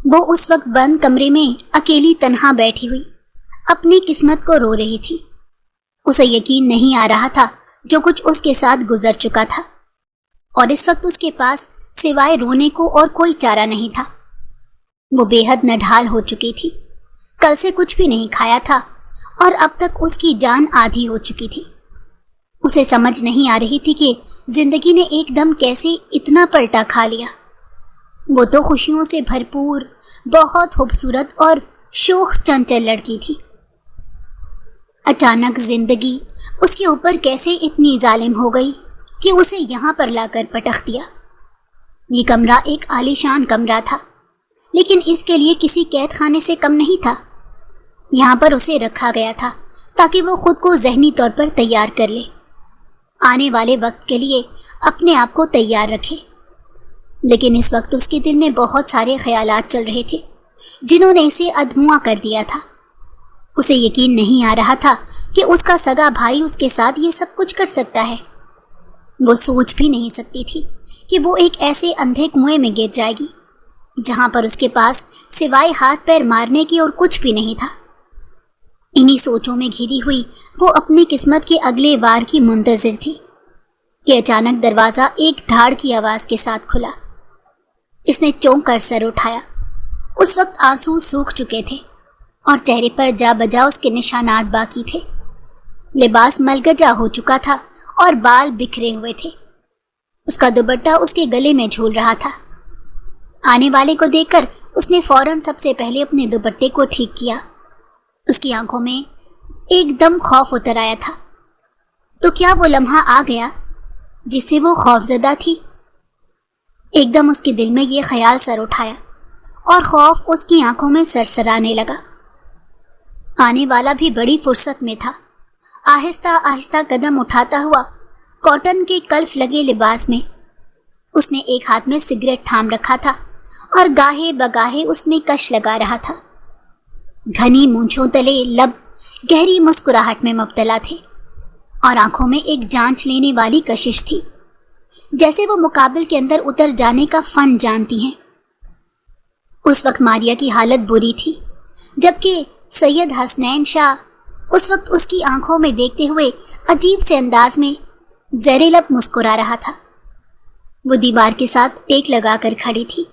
وہ اس وقت بند کمرے میں اکیلی تنہا بیٹھی ہوئی اپنی قسمت کو رو رہی تھی۔ اسے یقین نہیں آ رہا تھا جو کچھ اس کے ساتھ گزر چکا تھا، اور اس وقت اس کے پاس سوائے رونے کو اور کوئی چارہ نہیں تھا۔ وہ بے حد نڈھال ہو چکی تھی، کل سے کچھ بھی نہیں کھایا تھا اور اب تک اس کی جان آدھی ہو چکی تھی۔ اسے سمجھ نہیں آ رہی تھی کہ زندگی نے ایک دم کیسے اتنا پلٹا کھا لیا۔ وہ تو خوشیوں سے بھرپور، بہت خوبصورت اور شوخ چنچل لڑکی تھی۔ اچانک زندگی اس کے اوپر کیسے اتنی ظالم ہو گئی کہ اسے یہاں پر لا کر پٹخ دیا۔ یہ کمرہ ایک عالیشان کمرہ تھا، لیکن اس کے لیے کسی قید خانے سے کم نہیں تھا۔ یہاں پر اسے رکھا گیا تھا تاکہ وہ خود کو ذہنی طور پر تیار کر لے، آنے والے وقت کے لیے اپنے آپ کو تیار رکھے۔ لیکن اس وقت اس کے دل میں بہت سارے خیالات چل رہے تھے جنہوں نے اسے ادھموا کر دیا تھا۔ اسے یقین نہیں آ رہا تھا کہ اس کا سگا بھائی اس کے ساتھ یہ سب کچھ کر سکتا ہے۔ وہ سوچ بھی نہیں سکتی تھی کہ وہ ایک ایسے اندھے کنویں میں گر جائے گی جہاں پر اس کے پاس سوائے ہاتھ پیر مارنے کی اور کچھ بھی نہیں تھا۔ انہی سوچوں میں گھری ہوئی وہ اپنی قسمت کے اگلے وار کی منتظر تھی کہ اچانک دروازہ ایک دھاڑ کی آواز کے ساتھ کھلا۔ اس نے چونک کر سر اٹھایا۔ اس وقت آنسو سوکھ چکے تھے اور چہرے پر جا بجا اس کے نشانات باقی تھے۔ لباس ملگجا ہو چکا تھا اور بال بکھرے ہوئے تھے۔ اس کا دوپٹہ اس کے گلے میں جھول رہا تھا۔ آنے والے کو دیکھ کر اس نے فوراً سب سے پہلے اپنے دوپٹے کو ٹھیک کیا۔ اس کی آنکھوں میں ایک دم خوف اتر آیا تھا۔ تو کیا وہ لمحہ آ گیا جس سے وہ خوفزدہ تھی؟ ایک دم اس کے دل میں یہ خیال سر اٹھایا اور خوف اس کی آنکھوں میں سرسرانے لگا۔ آنے والا بھی بڑی فرصت میں تھا۔ آہستہ آہستہ قدم اٹھاتا ہوا کاٹن کے کلف لگے لباس میں اس نے ایک ہاتھ میں سگریٹ تھام رکھا تھا اور گاہے بگاہے اس میں کش لگا رہا تھا۔ گھنی مونچھوں تلے لب گہری مسکراہٹ میں مبتلا تھے اور آنکھوں میں ایک جانچ لینے والی کشش تھی، جیسے وہ مقابل کے اندر اتر جانے کا فن جانتی ہیں۔ اس وقت ماریا کی حالت بری تھی، جبکہ سید حسنین شاہ اس وقت اس کی آنکھوں میں دیکھتے ہوئے عجیب سے انداز میں زیر لب مسکرا رہا تھا۔ وہ دیوار کے ساتھ ٹیک لگا کر کھڑی تھی۔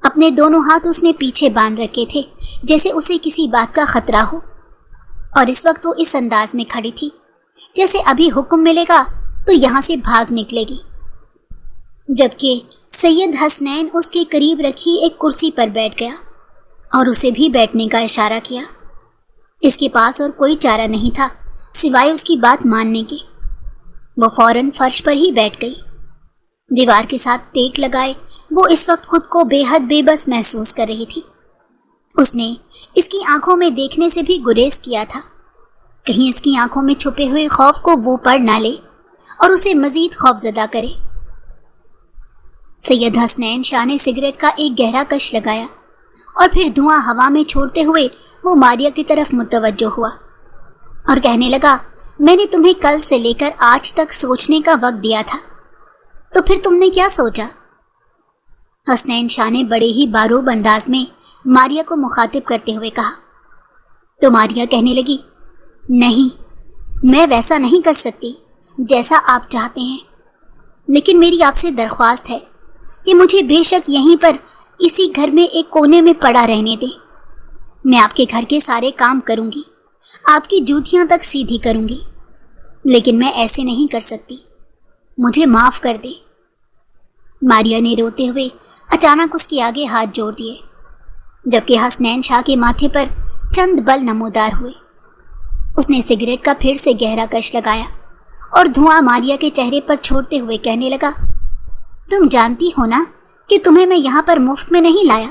اپنے دونوں ہاتھ اس نے پیچھے باندھ رکھے تھے جیسے اسے کسی بات کا خطرہ ہو، اور اس وقت وہ اس انداز میں کھڑی تھی جیسے ابھی حکم ملے گا تو یہاں سے بھاگ نکلے گی۔ جبکہ سید حسنین اس کے قریب رکھی ایک کرسی پر بیٹھ گیا اور اسے بھی بیٹھنے کا اشارہ کیا۔ اس کے پاس اور کوئی چارہ نہیں تھا سوائے اس کی بات ماننے کے۔ وہ فوراً فرش پر ہی بیٹھ گئی۔ دیوار کے ساتھ ٹیک لگائے وہ اس وقت خود کو بے حد بے بس محسوس کر رہی تھی۔ اس نے اس کی آنکھوں میں دیکھنے سے بھی گریز کیا تھا، کہیں اس کی آنکھوں میں چھپے ہوئے خوف کو وہ پڑھ نہ لے اور اسے مزید خوفزدہ کرے۔ سید حسنین شاہ نے سگریٹ کا ایک گہرا کش لگایا اور پھر دھواں ہوا میں چھوڑتے ہوئے وہ ماریا کی طرف متوجہ ہوا اور کہنے لگا، میں نے تمہیں کل سے لے کر آج تک سوچنے کا وقت دیا تھا، تو پھر تم نے کیا سوچا؟ حسنین شاہ نے بڑے ہی باروب انداز میں ماریا کو مخاطب کرتے ہوئے کہا۔ تو ماریا کہنے لگی، نہیں، میں ویسا نہیں کر سکتی جیسا آپ چاہتے ہیں، لیکن میری آپ سے درخواست ہے کہ مجھے بے شک یہیں پر اسی گھر میں ایک کونے میں پڑا رہنے دیں۔ میں آپ کے گھر کے سارے کام کروں گی، آپ کی جوتیاں تک سیدھی کروں گی، لیکن میں ایسے نہیں کر سکتی، مجھے معاف کر دیں۔ ماریا نے روتے ہوئے اچانک اس کے آگے ہاتھ جوڑ دیے، جبکہ حسنین شاہ کے ماتھے پر چند بل نمودار ہوئے۔ اس نے سگریٹ کا پھر سے گہرا کش لگایا اور دھواں ماریا کے چہرے پر چھوڑتے ہوئے کہنے لگا، تم جانتی ہو نا کہ تمہیں میں یہاں پر مفت میں نہیں لایا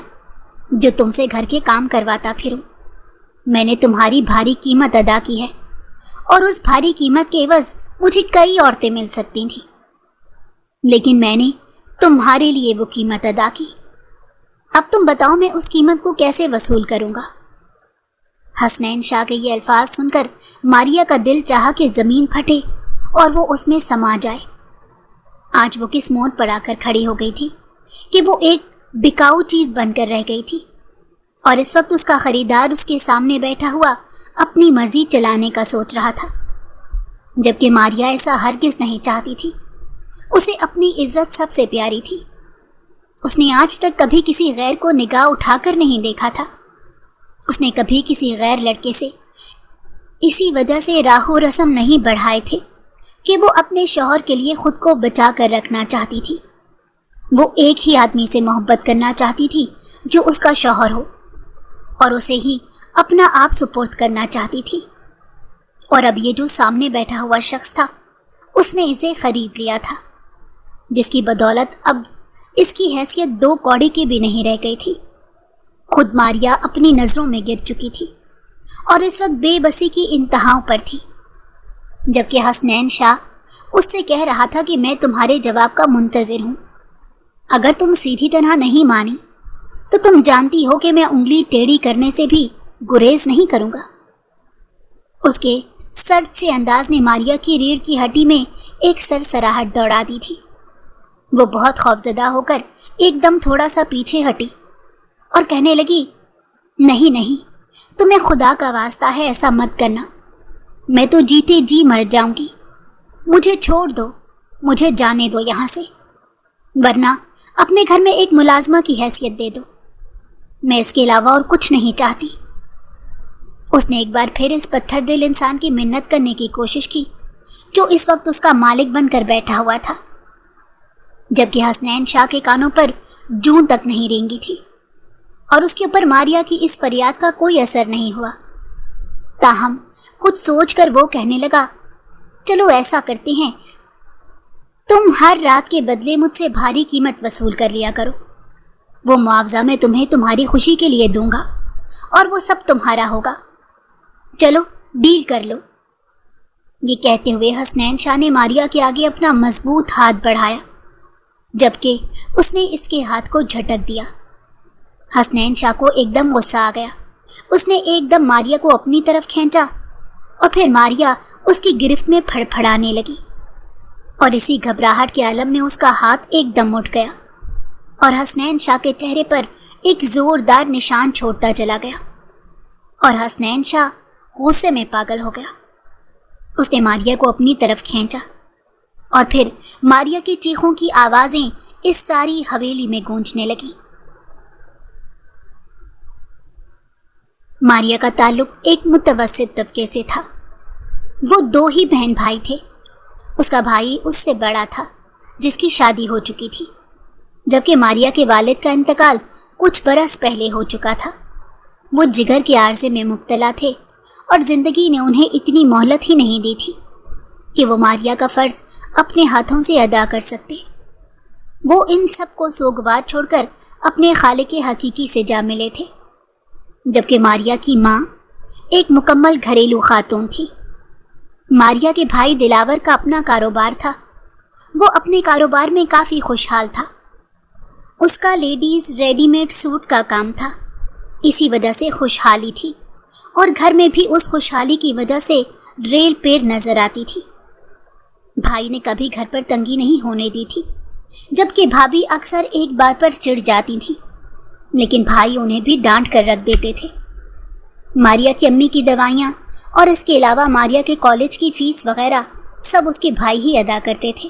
جو تم سے گھر کے کام کرواتا پھروں۔ میں نے تمہاری بھاری قیمت ادا کی ہے اور اس بھاری قیمت کے عوض مجھے کئی عورتیں مل سکتی تھیں، لیکن میں نے تمہارے لیے وہ قیمت ادا کی۔ اب تم بتاؤ میں اس قیمت کو کیسے وصول کروں گا؟ حسنین شاہ کے یہ الفاظ سن کر ماریا کا دل چاہا کہ زمین پھٹے اور وہ اس میں سما جائے۔ آج وہ کس موڑ پر آ کر کھڑی ہو گئی تھی کہ وہ ایک بکاؤ چیز بن کر رہ گئی تھی اور اس وقت اس کا خریدار اس کے سامنے بیٹھا ہوا اپنی مرضی چلانے کا سوچ رہا تھا، جبکہ ماریا ایسا ہرگز نہیں چاہتی تھی۔ اسے اپنی عزت سب سے پیاری تھی۔ اس نے آج تک کبھی کسی غیر کو نگاہ اٹھا کر نہیں دیکھا تھا۔ اس نے کبھی کسی غیر لڑکے سے اسی وجہ سے راہ و رسم نہیں بڑھائے تھے کہ وہ اپنے شوہر کے لیے خود کو بچا کر رکھنا چاہتی تھی۔ وہ ایک ہی آدمی سے محبت کرنا چاہتی تھی جو اس کا شوہر ہو، اور اسے ہی اپنا آپ سپرد کرنا چاہتی تھی۔ اور اب یہ جو سامنے بیٹھا ہوا شخص تھا، اس نے اسے خرید لیا تھا، جس کی بدولت اب اس کی حیثیت 2 کوڑی کی بھی نہیں رہ گئی تھی۔ خود ماریا اپنی نظروں میں گر چکی تھی اور اس وقت بے بسی کی انتہاؤں پر تھی، جبکہ حسنین شاہ اس سے کہہ رہا تھا کہ میں تمہارے جواب کا منتظر ہوں۔ اگر تم سیدھی طرح نہیں مانی تو تم جانتی ہو کہ میں انگلی ٹیڑھی کرنے سے بھی گریز نہیں کروں گا۔ اس کے سرد سے انداز نے ماریا کی ریڑھ کی ہڈی میں ایک سرسراہٹ دوڑا دی تھی۔ وہ بہت خوفزدہ ہو کر ایک دم تھوڑا سا پیچھے ہٹی اور کہنے لگی، نہیں نہیں، تمہیں خدا کا واسطہ ہے ایسا مت کرنا، میں تو جیتے جی مر جاؤں گی، مجھے چھوڑ دو، مجھے جانے دو یہاں سے، ورنہ اپنے گھر میں ایک ملازمہ کی حیثیت دے دو، میں اس کے علاوہ اور کچھ نہیں چاہتی۔ اس نے ایک بار پھر اس پتھر دل انسان کی منت کرنے کی کوشش کی جو اس وقت اس کا مالک بن کر بیٹھا ہوا تھا، جبکہ حسنین شاہ کے کانوں پر جون تک نہیں رینگی تھی، اور اس کے اوپر ماریا کی اس فریاد کا کوئی اثر نہیں ہوا۔ تاہم کچھ سوچ کر وہ کہنے لگا، چلو ایسا کرتے ہیں، تم ہر رات کے بدلے مجھ سے بھاری قیمت وصول کر لیا کرو، وہ معاوضہ میں تمہیں تمہاری خوشی کے لیے دوں گا اور وہ سب تمہارا ہوگا، چلو ڈیل کر لو۔ یہ کہتے ہوئے حسنین شاہ نے ماریا کے آگے اپنا مضبوط ہاتھ بڑھایا، جبکہ اس نے اس کے ہاتھ کو جھٹک دیا۔ حسنین شاہ کو ایک دم غصہ آ گیا۔ اس نے ایک دم ماریا کو اپنی طرف کھینچا اور پھر ماریا اس کی گرفت میں پھڑ پھڑانے لگی، اور اسی گھبراہٹ کے عالم میں اس کا ہاتھ ایک دم اٹھ گیا اور حسنین شاہ کے چہرے پر ایک زوردار نشان چھوڑتا چلا گیا، اور حسنین شاہ غصے میں پاگل ہو گیا۔ اس نے ماریا کو اپنی طرف کھینچا اور پھر ماریا کی چیخوں کی آوازیں اس ساری حویلی میں گونجنے لگیں۔ ماریا کا تعلق ایک متوسط طبقے سے تھا۔ وہ 2 ہی بہن بھائی تھے۔ اس کا بھائی اس سے بڑا تھا جس کی شادی ہو چکی تھی، جبکہ ماریا کے والد کا انتقال کچھ برس پہلے ہو چکا تھا۔ وہ جگر کے عارضے میں مبتلا تھے اور زندگی نے انہیں اتنی مہلت ہی نہیں دی تھی کہ وہ ماریا کا فرض اپنے ہاتھوں سے ادا کر سکتے۔ وہ ان سب کو سوگوار چھوڑ کر اپنے خالق حقیقی سے جا ملے تھے، جبکہ ماریا کی ماں ایک مکمل گھریلو خاتون تھی۔ ماریا کے بھائی دلاور کا اپنا کاروبار تھا۔ وہ اپنے کاروبار میں کافی خوشحال تھا۔ اس کا لیڈیز ریڈی میڈ سوٹ کا کام تھا، اسی وجہ سے خوشحالی تھی، اور گھر میں بھی اس خوشحالی کی وجہ سے ریل پیر نظر آتی تھی۔ بھائی نے کبھی گھر پر تنگی نہیں ہونے دی تھی، جبکہ بھابھی اکثر ایک بات پر چڑ جاتی تھی، لیکن بھائی انہیں بھی ڈانٹ کر رکھ دیتے تھے۔ ماریا کی امی کی دوائیاں اور اس کے علاوہ ماریا کے کالج کی فیس وغیرہ سب اس کے بھائی ہی ادا کرتے تھے۔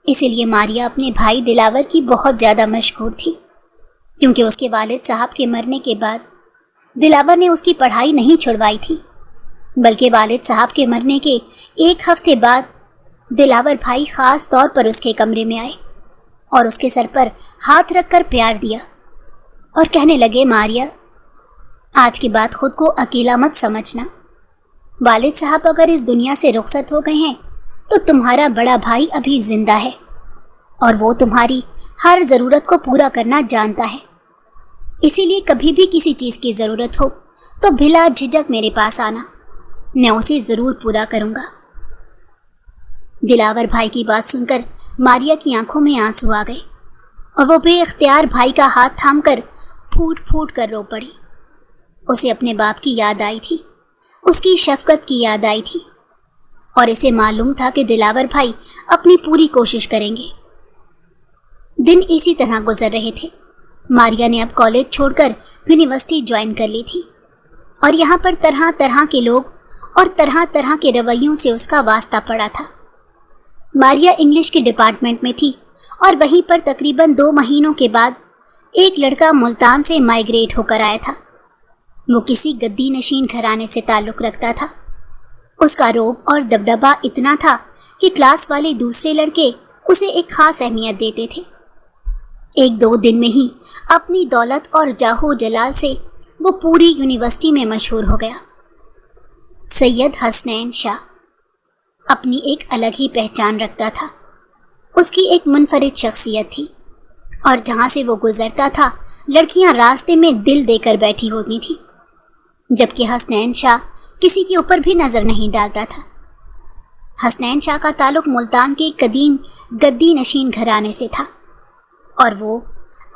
اسی لیے ماریا اپنے بھائی دلاور کی بہت زیادہ مشغول تھی، کیونکہ اس کے والد صاحب کے مرنے کے بعد دلاور نے اس کی پڑھائی نہیں چھڑوائی تھی، بلکہ والد صاحب کے مرنے کے 1 ہفتے بعد دلاور بھائی خاص طور پر اس کے کمرے میں آئے اور اس کے سر پر ہاتھ رکھ کر پیار دیا اور کہنے لگے، ماریا، آج کے بعد خود کو اکیلا مت سمجھنا، والد صاحب اگر اس دنیا سے رخصت ہو گئے ہیں تو تمہارا بڑا بھائی ابھی زندہ ہے، اور وہ تمہاری ہر ضرورت کو پورا کرنا جانتا ہے، اسی لیے کبھی بھی کسی چیز کی ضرورت ہو تو بلا جھجک میرے پاس آنا، میں اسے ضرور پورا کروں گا۔ دلاور بھائی کی بات سن کر ماریا کی آنکھوں میں آنسو آ گئے اور وہ بے اختیار بھائی کا ہاتھ تھام کر پھوٹ پھوٹ کر رو پڑی۔ اسے اپنے باپ کی یاد آئی تھی، اس کی شفقت کی یاد آئی تھی، اور اسے معلوم تھا کہ دلاور بھائی اپنی پوری کوشش کریں گے۔ دن اسی طرح گزر رہے تھے۔ ماریا نے اب کالج چھوڑ کر یونیورسٹی جوائن کر لی تھی اور یہاں پر طرح طرح کے لوگ اور طرح طرح کے رویوں سے اس کا واسطہ پڑا تھا۔ ماریا انگلش کے ڈپارٹمنٹ میں تھی اور وہیں پر تقریباً 2 مہینوں کے بعد ایک لڑکا ملتان سے مائیگریٹ ہو کر آیا تھا۔ وہ کسی گدی نشین گھرانے سے تعلق رکھتا تھا۔ اس کا رعب اور دبدبہ اتنا تھا کہ کلاس والے دوسرے لڑکے اسے ایک خاص اہمیت دیتے تھے۔ 1-2 دن میں ہی اپنی دولت اور جاہو جلال سے وہ پوری یونیورسٹی میں مشہور ہو گیا۔ سید حسنین شاہ اپنی ایک الگ ہی پہچان رکھتا تھا۔ اس کی ایک منفرد شخصیت تھی اور جہاں سے وہ گزرتا تھا لڑکیاں راستے میں دل دے کر بیٹھی ہوتی تھیں، جبکہ حسنین شاہ کسی کے اوپر بھی نظر نہیں ڈالتا تھا۔ حسنین شاہ کا تعلق ملتان کے قدیم گدی نشین گھرانے سے تھا اور وہ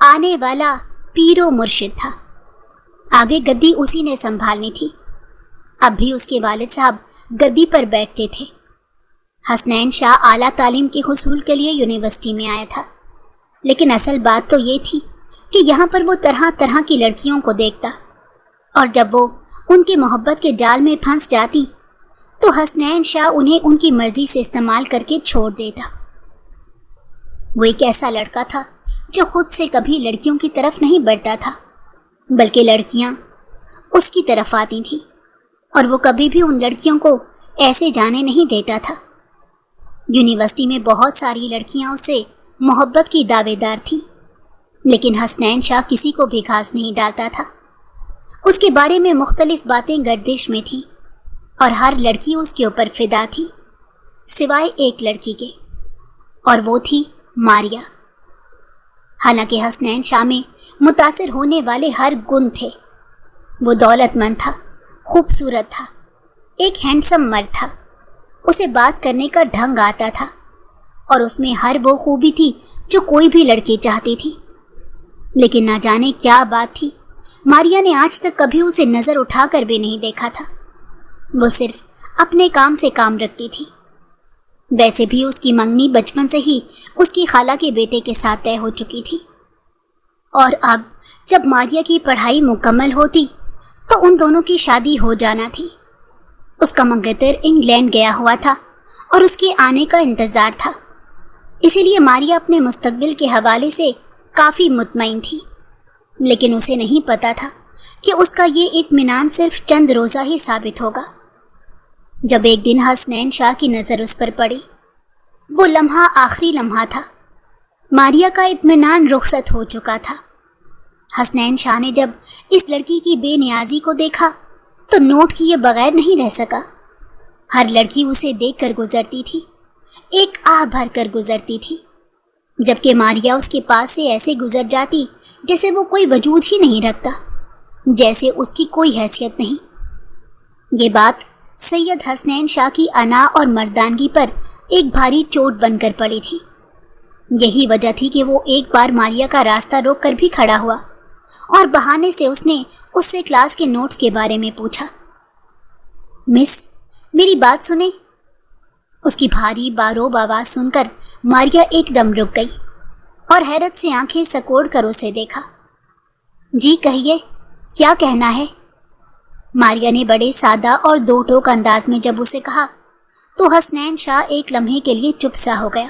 آنے والا پیر و مرشد تھا۔ آگے گدی اسی نے سنبھالنی تھی۔ اب بھی اس کے والد صاحب گدی پر بیٹھتے تھے۔ حسنین شاہ اعلیٰ تعلیم کے حصول کے لیے یونیورسٹی میں آیا تھا، لیکن اصل بات تو یہ تھی کہ یہاں پر وہ طرح طرح کی لڑکیوں کو دیکھتا اور جب وہ ان کے محبت کے جال میں پھنس جاتی تو حسنین شاہ انہیں ان کی مرضی سے استعمال کر کے چھوڑ دیتا۔ وہ ایک ایسا لڑکا تھا جو خود سے کبھی لڑکیوں کی طرف نہیں بڑھتا تھا، بلکہ لڑکیاں اس کی طرف آتی تھیں اور وہ کبھی بھی ان لڑکیوں کو ایسے جانے نہیں دیتا تھا۔ یونیورسٹی میں بہت ساری لڑکیاں اس سے محبت کی دعوے دار تھیں، لیکن حسنین شاہ کسی کو بھی گھاس نہیں ڈالتا تھا۔ اس کے بارے میں مختلف باتیں گردش میں تھیں اور ہر لڑکی اس کے اوپر فدا تھی سوائے ایک لڑکی کے، اور وہ تھی ماریا۔ حالانکہ حسنین شاہ میں متاثر ہونے والے ہر گن تھے۔ وہ دولت مند تھا، خوبصورت تھا، ایک ہینڈسم مرد تھا، اسے بات کرنے کا ڈھنگ آتا تھا اور اس میں ہر وہ خوبی تھی جو کوئی بھی لڑکی چاہتی تھی۔ لیکن نہ جانے کیا بات تھی، ماریا نے آج تک کبھی اسے نظر اٹھا کر بھی نہیں دیکھا تھا۔ وہ صرف اپنے کام سے کام رکھتی تھی۔ ویسے بھی اس کی منگنی بچپن سے ہی اس کی خالہ کے بیٹے کے ساتھ طے ہو چکی تھی، اور اب جب ماریا کی پڑھائی مکمل ہوتی تو ان دونوں کی شادی ہو جانا تھی۔ اس کا منگتر انگلینڈ گیا ہوا تھا اور اس کے آنے کا انتظار تھا، اسی لیے ماریا اپنے مستقبل کے حوالے سے کافی مطمئن تھی، لیکن اسے نہیں پتا تھا کہ اس کا یہ اطمینان صرف چند روزہ ہی ثابت ہوگا۔ جب ایک دن حسنین شاہ کی نظر اس پر پڑی، وہ لمحہ آخری لمحہ تھا۔ ماریا کا اطمینان رخصت ہو چکا تھا۔ حسنین شاہ نے جب اس لڑکی کی بے نیازی کو دیکھا تو نوٹ کیے بغیر نہیں رہ سکا۔ ہر لڑکی اسے دیکھ کر گزرتی تھی، ایک آہ بھر کر گزرتی تھی، جبکہ ماریا اس کے پاس سے ایسے گزر جاتی جیسے وہ کوئی وجود ہی نہیں رکھتا، جیسے اس کی کوئی حیثیت نہیں۔ یہ بات سید حسنین شاہ کی انا اور مردانگی پر ایک بھاری چوٹ بن کر پڑی تھی۔ یہی وجہ تھی کہ وہ ایک بار ماریا کا راستہ روک کر بھی کھڑا ہوا اور بہانے سے اس نے اس سے کلاس کے نوٹس کے بارے میں پوچھا۔ مس، میری بات سنیں۔ اس کی بھاری باروب آواز سن کر ماریا ایک دم رک گئی اور حیرت سے آنکھیں سکوڑ کر اسے دیکھا۔ جی کہیے، کیا کہنا ہے؟ ماریا نے بڑے سادہ اور دو ٹوک انداز میں جب اسے کہا تو حسنین شاہ ایک لمحے کے لیے چپ سا ہو گیا۔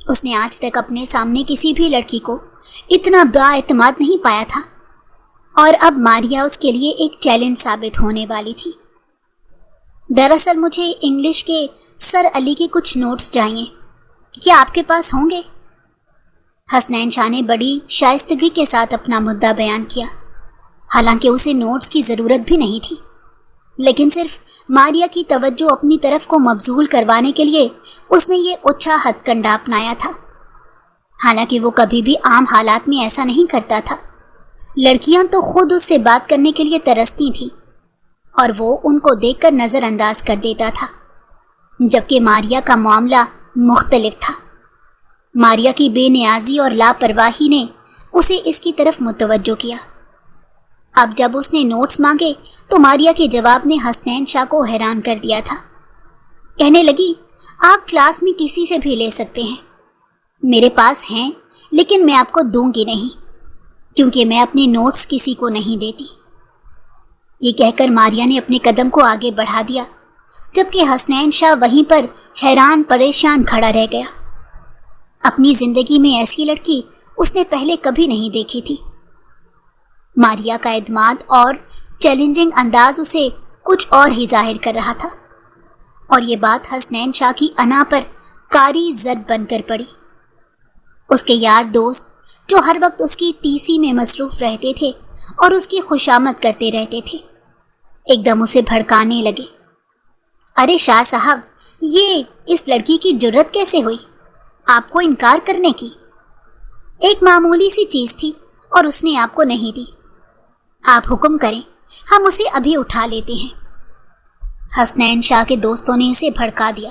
اس نے آج تک اپنے سامنے کسی بھی لڑکی کو اتنا با اعتماد نہیں پایا تھا، اور اب ماریا اس کے لیے ایک چیلنج ثابت ہونے والی تھی۔ دراصل مجھے انگلش کے سر علی کے کچھ نوٹس چاہیے، کیا آپ کے پاس ہوں گے؟ حسنین شاہ نے بڑی شائستگی کے ساتھ اپنا مدعا بیان کیا، حالانکہ اسے نوٹس کی ضرورت بھی نہیں تھی، لیکن صرف ماریا کی توجہ اپنی طرف کو مبذول کروانے کے لیے اس نے یہ اچھا ہتھ کنڈا اپنایا تھا۔ حالانکہ وہ کبھی بھی عام حالات میں ایسا نہیں کرتا تھا۔ لڑکیاں تو خود اس سے بات کرنے کے لیے ترستی تھیں اور وہ ان کو دیکھ کر نظر انداز کر دیتا تھا، جبکہ ماریا کا معاملہ مختلف تھا۔ ماریا کی بے نیازی اور لاپرواہی نے اسے اس کی طرف متوجہ کیا۔ اب جب اس نے نوٹس مانگے تو ماریا کے جواب نے حسنین شاہ کو حیران کر دیا تھا۔ کہنے لگی، آپ کلاس میں کسی سے بھی لے سکتے ہیں، میرے پاس ہیں، لیکن میں آپ کو دوں گی نہیں۔ کیونکہ میں اپنے نوٹس کسی کو نہیں دیتی۔ یہ کہہ کر ماریا نے اپنے قدم کو آگے بڑھا دیا، جبکہ حسنین شاہ وہیں پر حیران پریشان کھڑا رہ گیا۔ اپنی زندگی میں ایسی لڑکی اس نے پہلے کبھی نہیں دیکھی تھی۔ ماریا کا اعتماد اور چیلنجنگ انداز اسے کچھ اور ہی ظاہر کر رہا تھا، اور یہ بات حسنین شاہ کی انا پر کاری ضرب بن کر پڑی۔ اس کے یار دوست جو ہر وقت اس کی ٹیسی میں مصروف رہتے تھے اور اس کی خوشامد کرتے رہتے تھے، ایک دم اسے بھڑکانے لگے۔ ارے شاہ صاحب، یہ اس لڑکی کی جرت کیسے ہوئی آپ کو انکار کرنے کی؟ ایک معمولی سی چیز تھی اور اس نے آپ کو نہیں دی۔ آپ حکم کریں، ہم اسے ابھی اٹھا لیتے ہیں۔ حسنین شاہ کے دوستوں نے اسے بھڑکا دیا،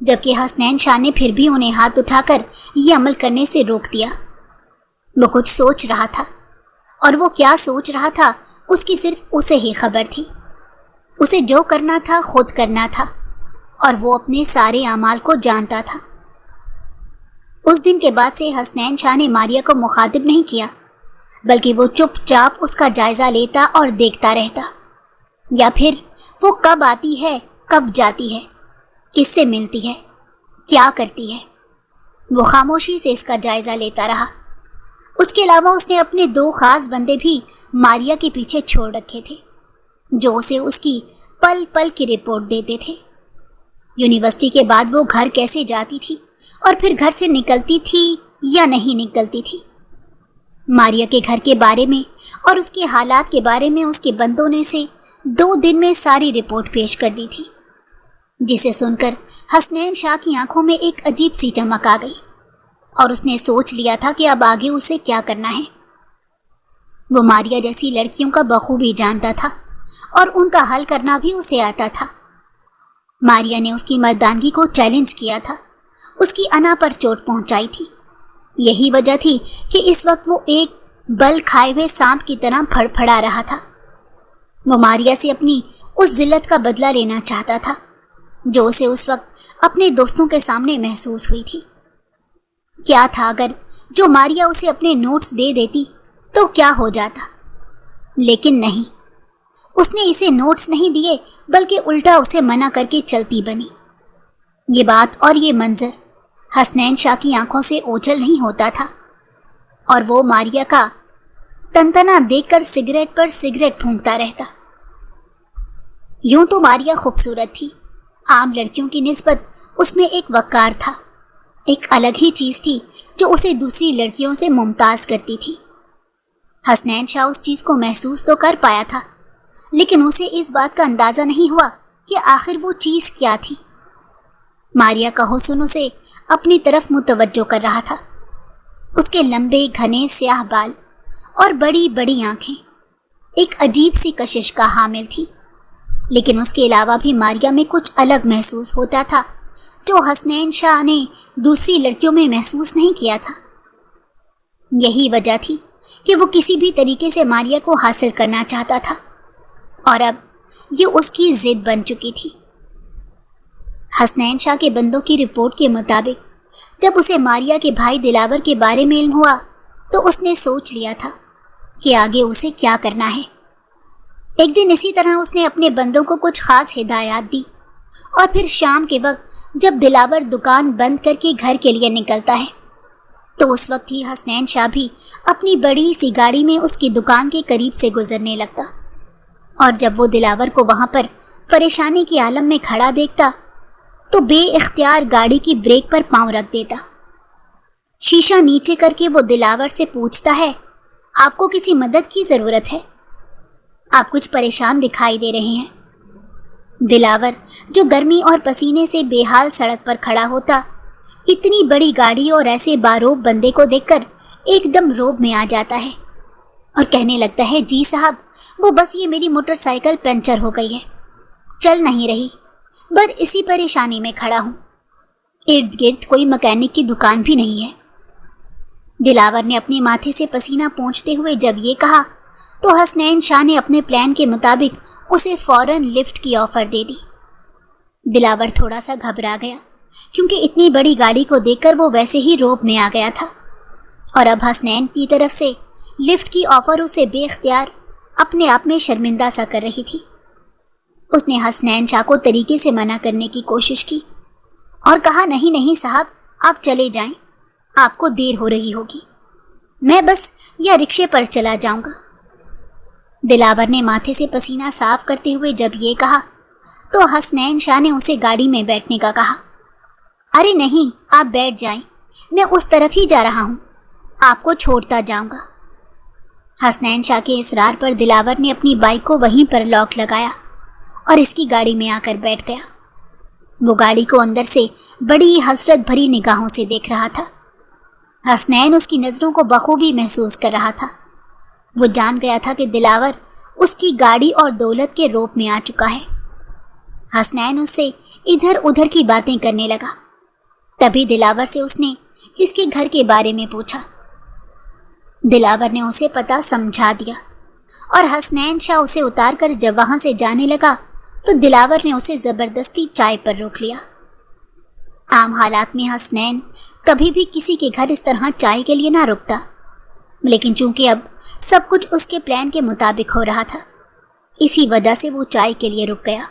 جبکہ حسنین شاہ نے پھر بھی انہیں ہاتھ اٹھا کر یہ عمل کرنے سے روک دیا۔ وہ کچھ سوچ رہا تھا، اور وہ کیا سوچ رہا تھا اس کی صرف اسے ہی خبر تھی۔ اسے جو کرنا تھا خود کرنا تھا، اور وہ اپنے سارے اعمال کو جانتا تھا۔ اس دن کے بعد سے حسنین شاہ نے ماریا کو مخاطب نہیں کیا، بلکہ وہ چپ چاپ اس کا جائزہ لیتا اور دیکھتا رہتا، یا پھر وہ کب آتی ہے، کب جاتی ہے، کس سے ملتی ہے، کیا کرتی ہے۔ وہ خاموشی سے اس کا جائزہ لیتا رہا۔ اس کے علاوہ اس نے اپنے 2 خاص بندے بھی ماریا کے پیچھے چھوڑ رکھے تھے، جو اسے اس کی پل پل کی رپورٹ دیتے تھے۔ یونیورسٹی کے بعد وہ گھر کیسے جاتی تھی، اور پھر گھر سے نکلتی تھی یا نہیں نکلتی تھی۔ ماریا کے گھر کے بارے میں اور اس کے حالات کے بارے میں اس کے بندوں نے اسے 2 دن میں ساری رپورٹ پیش کر دی تھی، جسے سن کر حسنین شاہ کی آنکھوں میں ایک عجیب سی چمک آ گئی، اور اس نے سوچ لیا تھا کہ اب آگے اسے کیا کرنا ہے۔ وہ ماریا جیسی لڑکیوں کا بخوبی جانتا تھا، اور ان کا حل کرنا بھی اسے آتا تھا۔ ماریا نے اس کی مردانگی کو چیلنج کیا تھا، اس کی انا پر چوٹ پہنچائی تھی۔ یہی وجہ تھی کہ اس وقت وہ ایک بل کھائے ہوئے سانپ کی طرح پھڑ پھڑا رہا تھا۔ وہ ماریا سے اپنی اس ذلت کا بدلہ لینا چاہتا تھا جو اسے اس وقت اپنے دوستوں کے سامنے محسوس ہوئی تھی۔ کیا تھا اگر جو ماریا اسے اپنے نوٹس دے دیتی تو کیا ہو جاتا؟ لیکن نہیں، اس نے اسے نوٹس نہیں دیے، بلکہ الٹا اسے منع کر کے چلتی بنی۔ یہ بات اور یہ منظر حسنین شاہ کی آنکھوں سے اوجھل نہیں ہوتا تھا، اور وہ ماریا کا تنتنا دیکھ کر سگریٹ پر سگریٹ پھونکتا رہتا۔ یوں تو ماریا خوبصورت تھی، عام لڑکیوں کی نسبت اس میں ایک وقار تھا، ایک الگ ہی چیز تھی جو اسے دوسری لڑکیوں سے ممتاز کرتی تھی۔ حسنین شاہ اس چیز کو محسوس تو کر پایا تھا، لیکن اسے اس بات کا اندازہ نہیں ہوا کہ آخر وہ چیز کیا تھی۔ ماریا کا حسن اسے اپنی طرف متوجہ کر رہا تھا۔ اس کے لمبے گھنے سیاہ بال اور بڑی بڑی آنکھیں ایک عجیب سی کشش کا حامل تھی، لیکن اس کے علاوہ بھی ماریا میں کچھ الگ محسوس ہوتا تھا جو حسنین شاہ نے دوسری لڑکیوں میں محسوس نہیں کیا تھا۔ یہی وجہ تھی کہ وہ کسی بھی طریقے سے ماریا کو حاصل کرنا چاہتا تھا، اور اب یہ اس کی ضد بن چکی تھی۔ حسنین شاہ کے بندوں کی رپورٹ کے مطابق جب اسے ماریا کے بھائی دلاور کے بارے میں علم ہوا تو اس نے سوچ لیا تھا کہ آگے اسے کیا کرنا ہے۔ ایک دن اسی طرح اس نے اپنے بندوں کو کچھ خاص ہدایات دی، اور پھر شام کے وقت جب دلاور دکان بند کر کے گھر کے لیے نکلتا ہے تو اس وقت ہی حسنین شاہ بھی اپنی بڑی سی گاڑی میں اس کی دکان کے قریب سے گزرنے لگتا، اور جب وہ دلاور کو وہاں پر پریشانی کی عالم میں کھڑا دیکھتا تو بے اختیار گاڑی کی بریک پر پاؤں رکھ دیتا۔ شیشہ نیچے کر کے وہ دلاور سے پوچھتا ہے، آپ کو کسی مدد کی ضرورت ہے؟ آپ کچھ پریشان دکھائی دے رہے ہیں۔ دلاور جو گرمی اور پسینے سے بے حال سڑک پر کھڑا ہوتا، اتنی بڑی گاڑی اور ایسے باروب بندے کو دیکھ کر ایک دم روب میں آ جاتا ہے اور کہنے لگتا ہے، جی صاحب، وہ بس یہ میری موٹر سائیکل پنچر ہو گئی ہے، چل نہیں رہی، بس اسی پریشانی میں کھڑا ہوں، ارد گرد کوئی مکینک کی دکان بھی نہیں ہے۔ دلاور نے اپنے ماتھے سے پسینہ پونچھتے ہوئے جب یہ کہا تو حسنین شاہ نے اپنے پلان کے مطابق اسے فوراً لفٹ کی آفر دے دی۔ دلاور تھوڑا سا گھبرا گیا، کیونکہ اتنی بڑی گاڑی کو دیکھ کر وہ ویسے ہی روب میں آ گیا تھا، اور اب حسنین کی طرف سے لفٹ کی آفر اسے بے اختیار اپنے آپ میں شرمندہ سا کر رہی تھی۔ اس نے حسنین شاہ کو طریقے سے منع کرنے کی کوشش کی اور کہا، نہیں نہیں صاحب، آپ چلے جائیں، آپ کو دیر ہو رہی ہوگی، میں بس یا رکشے پر چلا جاؤں گا۔ دلاور نے ماتھے سے پسینہ صاف کرتے ہوئے جب یہ کہا تو حسنین شاہ نے اسے گاڑی میں بیٹھنے کا کہا۔ ارے نہیں، آپ بیٹھ جائیں، میں اس طرف ہی جا رہا ہوں، آپ کو چھوڑتا جاؤں گا۔ حسنین شاہ کے اصرار پر دلاور نے اپنی بائک کو وہیں پر لاک لگایا اور اس کی گاڑی میں آ کر بیٹھ گیا۔ وہ گاڑی کو اندر سے بڑی حسرت بھری نگاہوں سے دیکھ رہا تھا۔ حسنین اس کی نظروں کو بخوبی محسوس کر رہا تھا۔ وہ جان گیا تھا کہ دلاور اس کی گاڑی اور دولت کے روپ میں آ چکا ہے۔ حسنین اس سے ادھر ادھر کی باتیں کرنے لگا۔ تبھی دلاور سے اس نے اس کے گھر کے بارے میں پوچھا۔ دلاور نے اسے پتہ سمجھا دیا اور حسنین شاہ اسے اتار کر جب وہاں سے جانے لگا تو دلاور نے اسے زبردستی چائے پر روک لیا۔ عام حالات میں حسنین کبھی بھی کسی کے گھر اس طرح چائے کے لیے نہ رکتا، لیکن چونکہ اب سب کچھ اس کے پلان کے مطابق ہو رہا تھا، اسی وجہ سے وہ چائے کے لیے رک گیا۔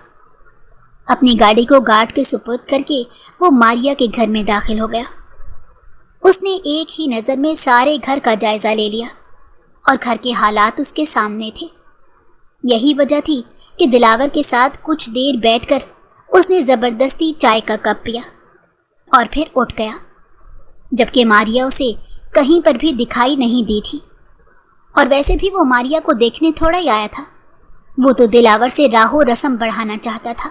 اپنی گاڑی کو گارڈ کے سپرد کر کے وہ ماریا کے گھر میں داخل ہو گیا۔ اس نے ایک ہی نظر میں سارے گھر کا جائزہ لے لیا اور گھر کے حالات اس کے سامنے تھے۔ یہی وجہ تھی کہ دلاور کے ساتھ کچھ دیر بیٹھ کر اس نے زبردستی چائے کا کپ پیا اور پھر اٹھ گیا، جبکہ ماریا اسے کہیں پر بھی دکھائی نہیں دی تھی۔ اور ویسے بھی وہ ماریا کو دیکھنے تھوڑا ہی آیا تھا، وہ تو دلاور سے راہ و رسم بڑھانا چاہتا تھا،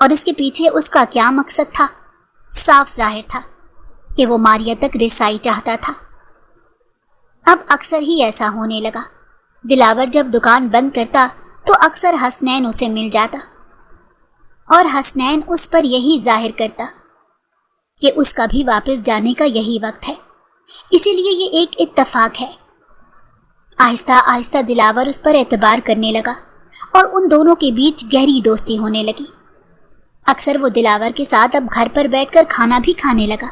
اور اس کے پیچھے اس کا کیا مقصد تھا صاف ظاہر تھا کہ وہ ماریا تک رسائی چاہتا تھا۔ اب اکثر ہی ایسا ہونے لگا، دلاور جب دکان بند کرتا تو اکثر حسنین اسے مل جاتا اور حسنین اس پر یہی ظاہر کرتا کہ اس کا بھی واپس جانے کا یہی وقت ہے، اسی لیے یہ ایک اتفاق ہے۔ آہستہ آہستہ دلاور اس پر اعتبار کرنے لگا اور ان دونوں کے بیچ گہری دوستی ہونے لگی۔ اکثر وہ دلاور کے ساتھ اب گھر پر بیٹھ کر کھانا بھی کھانے لگا۔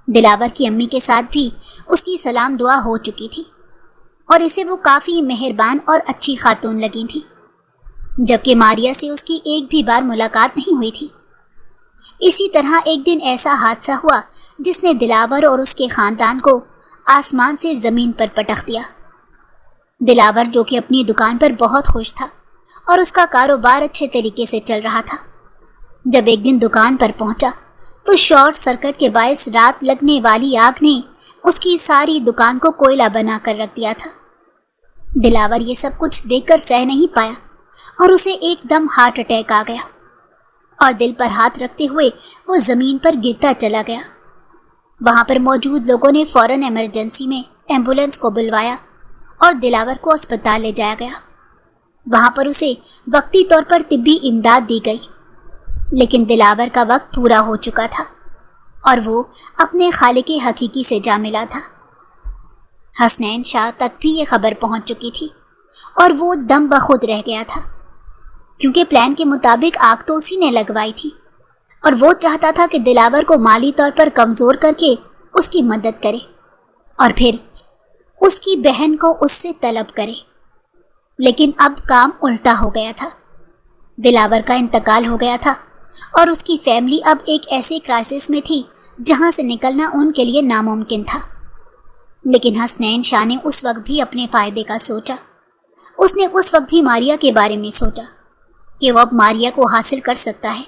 دلاور کی امی کے ساتھ بھی اس کی سلام دعا ہو چکی تھی اور اسے وہ کافی مہربان اور اچھی خاتون لگی تھی، جبکہ ماریا سے اس کی ایک بھی بار ملاقات نہیں ہوئی تھی۔ اسی طرح ایک دن ایسا حادثہ ہوا جس نے دلاور اور اس کے خاندان کو آسمان سے زمین پر پٹخ دیا۔ دلاور جو کہ اپنی دکان پر بہت خوش تھا اور اس کا کاروبار اچھے طریقے سے چل رہا تھا، جب ایک دن دکان پر پہنچا تو شارٹ سرکٹ کے باعث رات لگنے والی آگ نے اس کی ساری دکان کو کوئلہ بنا کر رکھ دیا تھا۔ دلاور یہ سب کچھ دیکھ کر سہ نہیں پایا اور اسے ایک دم ہارٹ اٹیک آ گیا اور دل پر ہاتھ رکھتے ہوئے وہ زمین پر گرتا چلا گیا۔ وہاں پر موجود لوگوں نے فوراً ایمرجنسی میں ایمبولینس کو بلوایا اور دلاور کو اسپتال لے جایا گیا۔ وہاں پر اسے وقتی طور پر طبی امداد دی گئی، لیکن دلاور کا وقت پورا ہو چکا تھا اور وہ اپنے خالق حقیقی سے جا ملا تھا۔ حسنین شاہ تک بھی یہ خبر پہنچ چکی تھی اور وہ دم بخود رہ گیا تھا، کیونکہ پلان کے مطابق آگ تو اسی نے لگوائی تھی اور وہ چاہتا تھا کہ دلاور کو مالی طور پر کمزور کر کے اس کی مدد کرے اور پھر اس کی بہن کو اس سے طلب کرے۔ لیکن اب کام الٹا ہو گیا تھا، دلاور کا انتقال ہو گیا تھا اور اس کی فیملی اب ایک ایسے کرائسس میں تھی جہاں سے نکلنا ان کے لیے ناممکن تھا۔ لیکن حسنین شاہ نے اس وقت بھی اپنے فائدے کا سوچا، اس نے اس وقت بھی ماریا کے بارے میں سوچا کہ وہ اب ماریا کو حاصل کر سکتا ہے،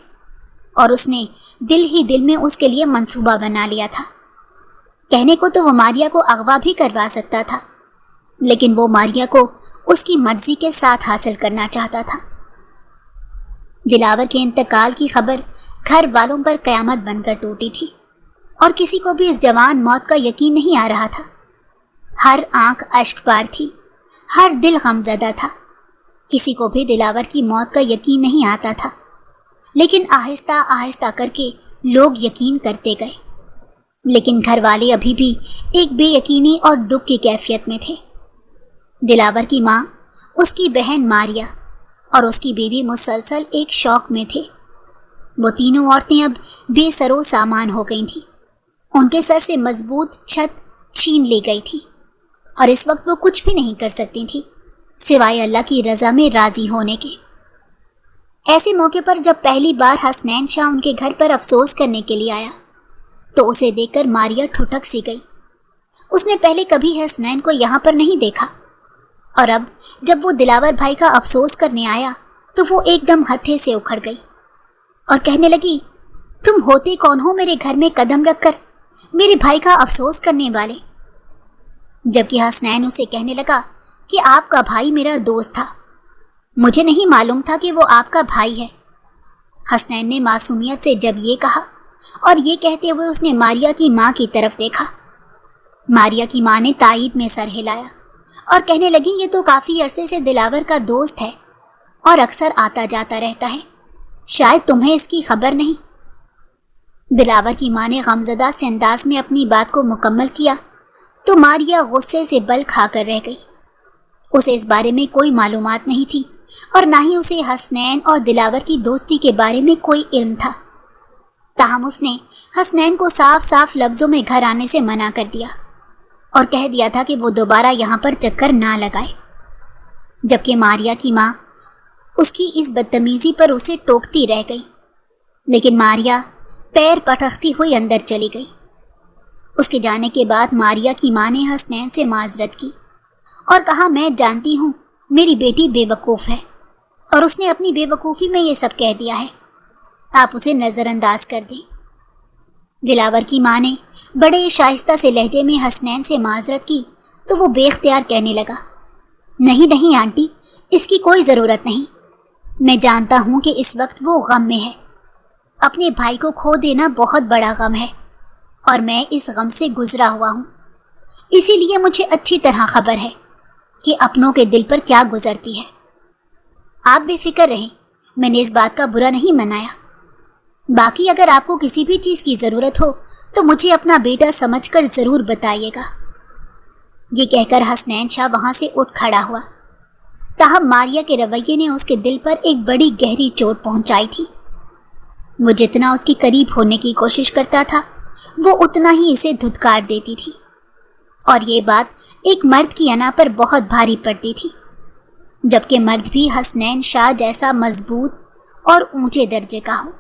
اور اس نے دل ہی دل میں اس کے لیے منصوبہ بنا لیا تھا۔ کہنے کو تو وہ ماریا کو اغوا بھی کروا سکتا تھا، لیکن وہ ماریا کو اس کی مرضی کے ساتھ حاصل کرنا چاہتا تھا۔ دلاور کے انتقال کی خبر گھر والوں پر قیامت بن کر ٹوٹی تھی اور کسی کو بھی اس جوان موت کا یقین نہیں آ رہا تھا۔ ہر آنکھ اشک بار تھی، ہر دل غمزدہ تھا، کسی کو بھی دلاور کی موت کا یقین نہیں آتا تھا، لیکن آہستہ آہستہ کر کے لوگ یقین کرتے گئے۔ لیکن گھر والے ابھی بھی ایک بے یقینی اور دکھ کی کیفیت میں تھے۔ دلاور کی ماں، اس کی بہن ماریا اور اس کی بیوی مسلسل ایک شوق میں تھے۔ وہ تینوں عورتیں اب بے سر و سامان ہو گئی تھیں، ان کے سر سے مضبوط چھت چھین لی گئی تھی اور اس وقت وہ کچھ بھی نہیں کر سکتی تھی سوائے اللہ کی رضا میں راضی ہونے کے۔ ایسے موقع پر جب پہلی بار حسنین شاہ ان کے گھر پر افسوس کرنے کے لیے آیا تو اسے دیکھ کر ماریا ٹھٹک سی گئی۔ اس نے پہلے کبھی حسنین کو یہاں پر نہیں دیکھا، اور اب جب وہ دلاور بھائی کا افسوس کرنے آیا تو وہ ایک دم ہتھے سے اکھڑ گئی اور کہنے لگی، تم ہوتے کون ہو میرے گھر میں قدم رکھ کر میرے بھائی کا افسوس کرنے والے؟ جبکہ حسنین اسے کہنے لگا کہ آپ کا بھائی میرا دوست تھا، مجھے نہیں معلوم تھا کہ وہ آپ کا بھائی ہے۔ حسنین نے معصومیت سے جب یہ کہا، اور یہ کہتے ہوئے اس نے ماریا کی ماں کی طرف دیکھا۔ ماریا کی ماں نے تائید میں سر ہلایا اور کہنے لگی، یہ تو کافی عرصے سے دلاور کا دوست ہے اور اکثر آتا جاتا رہتا ہے، شاید تمہیں اس کی خبر نہیں۔ دلاور کی ماں نے غمزدہ سے انداز میں اپنی بات کو مکمل کیا تو ماریا غصے سے بل کھا کر رہ گئی۔ اسے اس بارے میں کوئی معلومات نہیں تھی اور نہ ہی اسے حسنین اور دلاور کی دوستی کے بارے میں کوئی علم تھا۔ تاہم اس نے حسنین کو صاف صاف لفظوں میں گھر آنے سے منع کر دیا اور کہہ دیا تھا کہ وہ دوبارہ یہاں پر چکر نہ لگائے، جبکہ ماریا کی ماں اس کی اس بدتمیزی پر اسے ٹوکتی رہ گئی۔ لیکن ماریا پیر پٹختی ہوئی اندر چلی گئی۔ اس کے جانے کے بعد ماریا کی ماں نے حسنین سے معذرت کی اور کہا، میں جانتی ہوں میری بیٹی بے وقوف ہے اور اس نے اپنی بے وقوفی میں یہ سب کہہ دیا ہے، آپ اسے نظر انداز کر دیں۔ دلاور کی ماں نے بڑے شائستہ سے لہجے میں حسنین سے معذرت کی تو وہ بے اختیار کہنے لگا، نہیں آنٹی، اس کی کوئی ضرورت نہیں، میں جانتا ہوں کہ اس وقت وہ غم میں ہے، اپنے بھائی کو کھو دینا بہت بڑا غم ہے اور میں اس غم سے گزرا ہوا ہوں، اسی لیے مجھے اچھی طرح خبر ہے کہ اپنوں کے دل پر کیا گزرتی ہے۔ آپ بے فکر رہیں، میں نے اس بات کا برا نہیں منایا، باقی اگر آپ کو کسی بھی چیز کی ضرورت ہو تو مجھے اپنا بیٹا سمجھ کر ضرور بتائیے گا۔ یہ کہہ کر حسنین شاہ وہاں سے اٹھ کھڑا ہوا، تاہم ماریا کے رویے نے اس کے دل پر ایک بڑی گہری چوٹ پہنچائی تھی۔ وہ جتنا اس کی قریب ہونے کی کوشش کرتا تھا وہ اتنا ہی اسے دھتکار دیتی تھی، اور یہ بات ایک مرد کی انا پر بہت بھاری پڑتی تھی، جبکہ مرد بھی حسنین شاہ جیسا مضبوط اور اونچے درجے کا ہو۔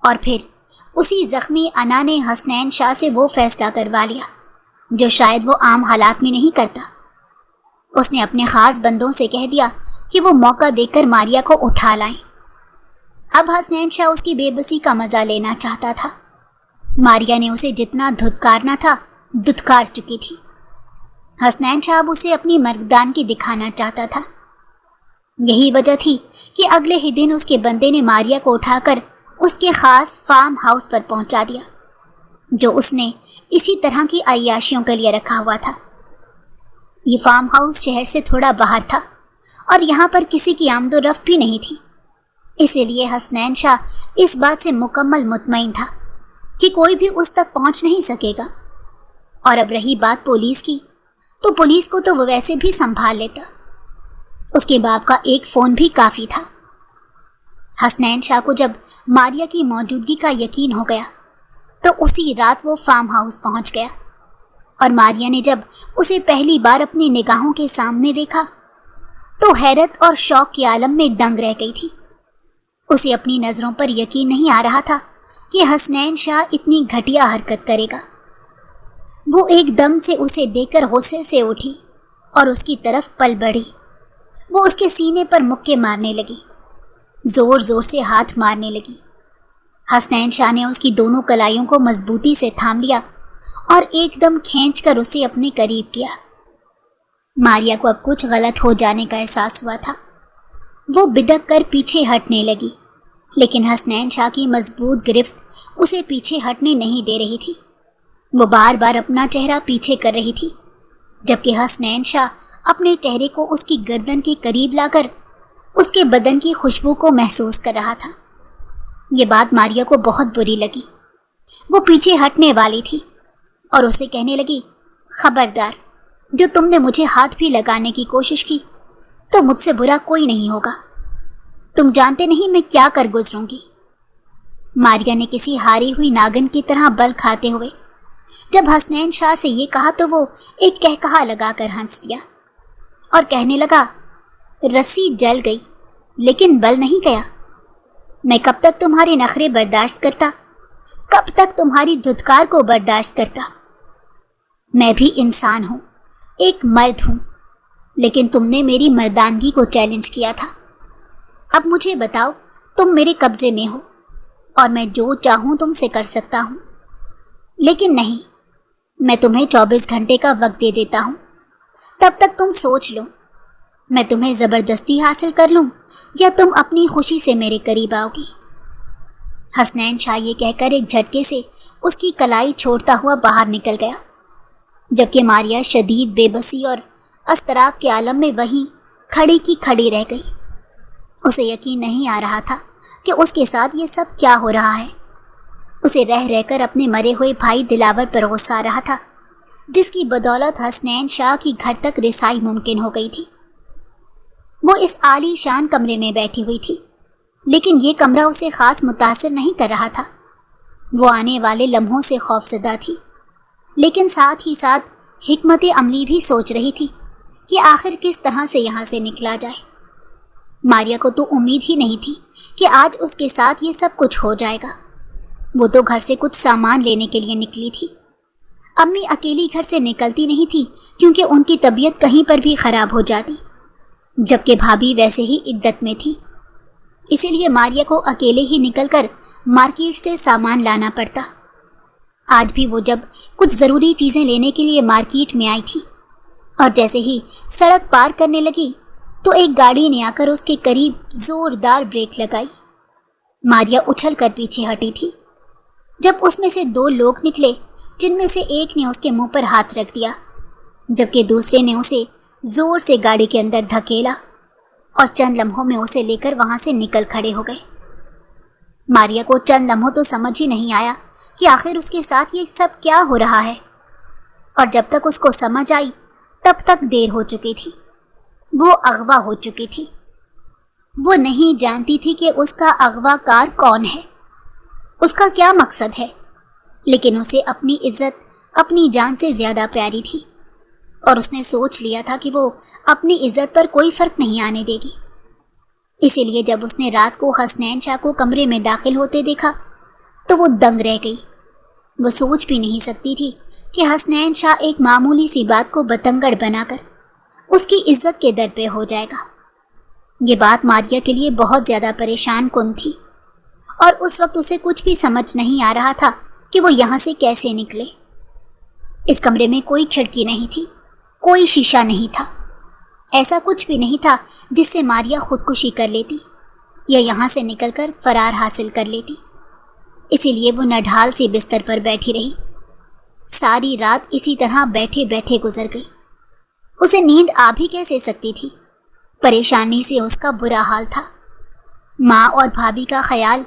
اور پھر اسی زخمی انا نے حسنین شاہ سے وہ فیصلہ کروا لیا جو شاید وہ عام حالات میں نہیں کرتا۔ اس نے اپنے خاص بندوں سے کہہ دیا کہ وہ موقع دے کر ماریا کو اٹھا لائیں۔ اب حسنین شاہ اس کی بے بسی کا مزہ لینا چاہتا تھا۔ ماریا نے اسے جتنا دھتکارنا تھا دھتکار چکی تھی۔ حسنین شاہ اب اسے اپنی مردانگی دکھانا چاہتا تھا۔ یہی وجہ تھی کہ اگلے ہی دن اس کے بندے نے ماریا کو اٹھا کر اس کے خاص فارم ہاؤس پر پہنچا دیا جو اس نے اسی طرح کی عیاشیوں کے لیے رکھا ہوا تھا۔ یہ فارم ہاؤس شہر سے تھوڑا باہر تھا اور یہاں پر کسی کی آمد و رفت بھی نہیں تھی، اسی لیے حسنین شاہ اس بات سے مکمل مطمئن تھا کہ کوئی بھی اس تک پہنچ نہیں سکے گا۔ اور اب رہی بات پولیس کی، تو پولیس کو تو وہ ویسے بھی سنبھال لیتا، اس کے باپ کا ایک فون بھی کافی تھا۔ حسنین شاہ کو جب ماریا کی موجودگی کا یقین ہو گیا تو اسی رات وہ فارم ہاؤس پہنچ گیا، اور ماریا نے جب اسے پہلی بار اپنی نگاہوں کے سامنے دیکھا تو حیرت اور شوق کے عالم میں دنگ رہ گئی تھی۔ اسے اپنی نظروں پر یقین نہیں آ رہا تھا کہ حسنین شاہ اتنی گھٹیا حرکت کرے گا۔ وہ ایک دم سے اسے دیکھ کر غصے سے اٹھی اور اس کی طرف پل بڑھی۔ وہ اس کے سینے پر مکے مارنے لگی، زور زور سے ہاتھ مارنے لگی۔ حسنین شاہ نے اس کی دونوں کلائیوں کو مضبوطی سے تھام لیا اور ایک دم کھینچ کر اسے اپنے قریب کیا۔ ماریا کو اب کچھ غلط ہو جانے کا احساس ہوا تھا۔ وہ بدک کر پیچھے ہٹنے لگی، لیکن حسنین شاہ کی مضبوط گرفت اسے پیچھے ہٹنے نہیں دے رہی تھی۔ وہ بار بار اپنا چہرہ پیچھے کر رہی تھی، جبکہ حسنین شاہ اپنے چہرے کو اس کی گردن کے قریب لا کر اس کے بدن کی خوشبو کو محسوس کر رہا تھا۔ یہ بات ماریا کو بہت بری لگی۔ وہ پیچھے ہٹنے والی تھی اور اسے کہنے لگی، خبردار، جو تم نے مجھے ہاتھ بھی لگانے کی کوشش کی تو مجھ سے برا کوئی نہیں ہوگا، تم جانتے نہیں میں کیا کر گزروں گی۔ ماریا نے کسی ہاری ہوئی ناگن کی طرح بل کھاتے ہوئے جب حسنین شاہ سے یہ کہا تو وہ ایک کہکہا لگا کر ہنس دیا اور کہنے لگا، رسی جل گئی لیکن بل نہیں گیا۔ میں کب تک تمہارے نخرے برداشت کرتا، کب تک تمہاری دھتکار کو برداشت کرتا؟ میں بھی انسان ہوں، ایک مرد ہوں، لیکن تم نے میری مردانگی کو چیلنج کیا تھا۔ اب مجھے بتاؤ، تم میرے قبضے میں ہو اور میں جو چاہوں تم سے کر سکتا ہوں، لیکن نہیں، میں تمہیں 24 گھنٹے کا وقت دے دیتا ہوں، تب تک تم سوچ لو، میں تمہیں زبردستی حاصل کر لوں یا تم اپنی خوشی سے میرے قریب آؤ گی۔ حسنین شاہ یہ کہہ کر ایک جھٹکے سے اس کی کلائی چھوڑتا ہوا باہر نکل گیا، جبکہ ماریا شدید بے بسی اور اضطراب کے عالم میں وہیں کھڑی کی کھڑی رہ گئی۔ اسے یقین نہیں آ رہا تھا کہ اس کے ساتھ یہ سب کیا ہو رہا ہے۔ اسے رہ رہ کر اپنے مرے ہوئے بھائی دلاور پر غصہ آ رہا تھا، جس کی بدولت حسنین شاہ کی گھر تک رسائی ممکن ہو گئی تھی۔ وہ اس عالی شان کمرے میں بیٹھی ہوئی تھی، لیکن یہ کمرہ اسے خاص متاثر نہیں کر رہا تھا۔ وہ آنے والے لمحوں سے خوفزدہ تھی، لیکن ساتھ ہی ساتھ حکمت عملی بھی سوچ رہی تھی کہ آخر کس طرح سے یہاں سے نکلا جائے۔ ماریا کو تو امید ہی نہیں تھی کہ آج اس کے ساتھ یہ سب کچھ ہو جائے گا۔ وہ تو گھر سے کچھ سامان لینے کے لیے نکلی تھی۔ امی اکیلی گھر سے نکلتی نہیں تھی کیونکہ ان کی طبیعت کہیں پر بھی خراب ہو جاتی، جبکہ بھابھی ویسے ہی عدت میں تھی، اسی لیے ماریا کو اکیلے ہی نکل کر مارکیٹ سے سامان لانا پڑتا۔ آج بھی وہ جب کچھ ضروری چیزیں لینے کے لیے مارکیٹ میں آئی تھی اور جیسے ہی سڑک پار کرنے لگی تو ایک گاڑی نے آ کر اس کے قریب زوردار بریک لگائی۔ ماریا اچھل کر پیچھے ہٹی تھی جب اس میں سے 2 لوگ نکلے، جن میں سے ایک نے اس کے منہ پر ہاتھ رکھ دیا، جبکہ دوسرے نے اسے زور سے گاڑی کے اندر دھکیلا اور چند لمحوں میں اسے لے کر وہاں سے نکل کھڑے ہو گئے۔ ماریا کو چند لمحوں تو سمجھ ہی نہیں آیا کہ آخر اس کے ساتھ یہ سب کیا ہو رہا ہے، اور جب تک اس کو سمجھ آئی تب تک دیر ہو چکی تھی۔ وہ اغوا ہو چکی تھی۔ وہ نہیں جانتی تھی کہ اس کا اغوا کار کون ہے، اس کا کیا مقصد ہے، لیکن اسے اپنی عزت اپنی جان سے زیادہ پیاری تھی، اور اس نے سوچ لیا تھا کہ وہ اپنی عزت پر کوئی فرق نہیں آنے دے گی۔ اسی لیے جب اس نے رات کو حسنین شاہ کو کمرے میں داخل ہوتے دیکھا تو وہ دنگ رہ گئی۔ وہ سوچ بھی نہیں سکتی تھی کہ حسنین شاہ ایک معمولی سی بات کو بتنگڑ بنا کر اس کی عزت کے در پہ ہو جائے گا۔ یہ بات ماریا کے لیے بہت زیادہ پریشان کن تھی، اور اس وقت اسے کچھ بھی سمجھ نہیں آ رہا تھا کہ وہ یہاں سے کیسے نکلے۔ اس کمرے میں کوئی کھڑکی نہیں تھی، کوئی شیشہ نہیں تھا، ایسا کچھ بھی نہیں تھا جس سے ماریا خودکشی کر لیتی یا یہاں سے نکل کر فرار حاصل کر لیتی۔ اسی لیے وہ نڈھال سی بستر پر بیٹھی رہی۔ ساری رات اسی طرح بیٹھے بیٹھے گزر گئی۔ اسے نیند آ بھی کیسے سکتی تھی؟ پریشانی سے اس کا برا حال تھا۔ ماں اور بھابھی کا خیال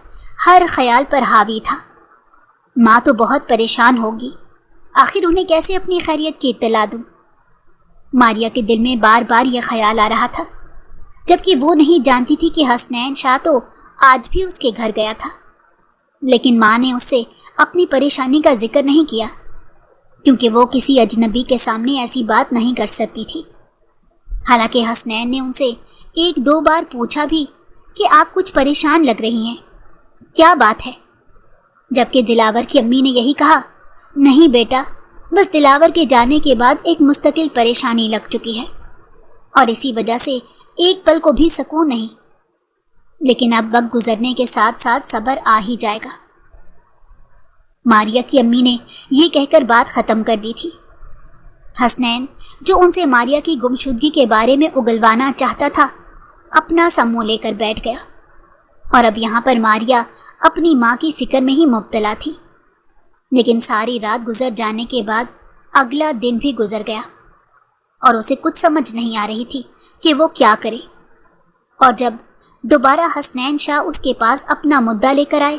ہر خیال پر حاوی تھا۔ ماں تو بہت پریشان ہوگی، آخر انہیں کیسے اپنی خیریت کی اطلاع دوں؟ ماریا کے دل میں بار بار یہ خیال آ رہا تھا، جبکہ وہ نہیں جانتی تھی کہ حسنین شاہ تو آج بھی اس کے گھر گیا تھا، لیکن ماں نے اس سے اپنی پریشانی کا ذکر نہیں کیا، کیونکہ وہ کسی اجنبی کے سامنے ایسی بات نہیں کر سکتی تھی۔ حالانکہ حسنین نے ان سے 1-2 بار پوچھا بھی کہ آپ کچھ پریشان لگ رہی ہیں، کیا بات ہے؟ جبکہ دلاور کی امی نے یہی کہا، نہیں بیٹا، بس دلاور کے جانے کے بعد ایک مستقل پریشانی لگ چکی ہے، اور اسی وجہ سے ایک پل کو بھی سکون نہیں، لیکن اب وقت گزرنے کے ساتھ ساتھ صبر آ ہی جائے گا۔ ماریا کی امی نے یہ کہہ کر بات ختم کر دی تھی۔ حسنین، جو ان سے ماریا کی گمشدگی کے بارے میں اگلوانا چاہتا تھا، اپنا سا منہ لے کر بیٹھ گیا، اور اب یہاں پر ماریا اپنی ماں کی فکر میں ہی مبتلا تھی۔ لیکن ساری رات گزر جانے کے بعد اگلا دن بھی گزر گیا، اور اسے کچھ سمجھ نہیں آ رہی تھی کہ وہ کیا کرے۔ اور جب دوبارہ حسنین شاہ اس کے پاس اپنا مدعا لے کر آئے